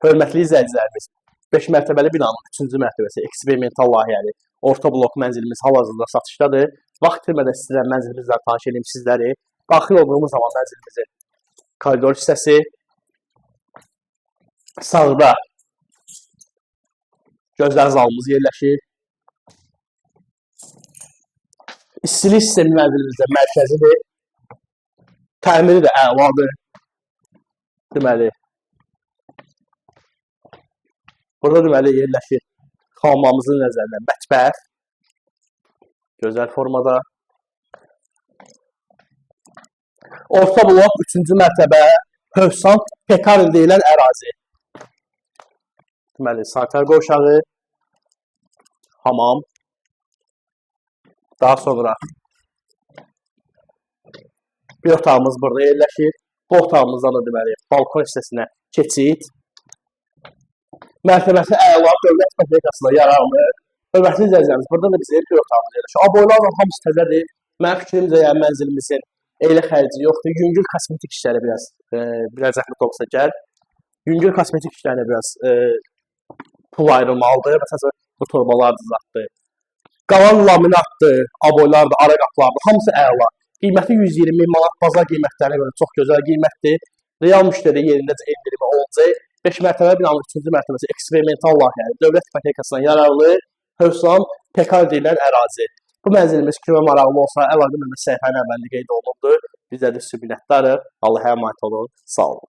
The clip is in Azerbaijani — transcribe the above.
Hörmətli izləyicilərimiz, 5 mərtəbəli binanın 3-cü mərtəbəsi eksperimental layihəli orta blok mənzilimiz hal-hazırda satışdadır. Vaxt itirmədən sizlərə mənzilimizlə tanış edeyim sizləri. Daxil olduğumuz zaman mənzilimizin koridor hissəsi, sağda gözlər zalımız yerləşir. İstilik sistemi mənzilimizdə mərkəzidir. Təmiri də əladır. Deməli, burada deməli yerləşir xamamızın nəzərindən mətbəx. Gözəl formada. Orta blok 3-cü mərtəbə Hövsan Pekarin deyilən ərazi. Deməli, sanitar qovşağı, hamam. Daha sonra bir otağımız burada yerləşir. Bu otağımızdan da deməli balkon hissəsinə keçid. Mərtəbəsi əla dövlət ipotəkasına yararlı. Hörmətli izləyicilərimiz, burada da bizə bir otağımız yerləşir. Aboylarla hamısı təzədir. Mənim fikrimcə yəni mənzilimizin elə xərci yoxdur. Yüngül kosmetik işləri biraz zəhmət olsa gəl. Yüngül kosmetik işlərinə biraz pul ayrılmalıdır. Məsələn, bu torbalardır, zatdır. Qalan laminatdır, aboylardır, ara qapılardır. Hamısı əla. Qiyməti 120 min manat, bazar qiymətlərinə görə çox gözəl qiymətdir. Real müştəri yerindəcə endirimi olacaq. 5 mərtəbə binanın 3-cü mərtəbəsi eksperimental layihəli dövlət ipotekasına yararlı Hövsan Pekar deyilən ərazi. Bu mənzilimiz kimə maraqlı olsa, əlaqə nömrə səhifənin əvvəlində qeyd olunubdur. Bizə də minnətdarıq. Allah'a emanet olun. Sağ olun.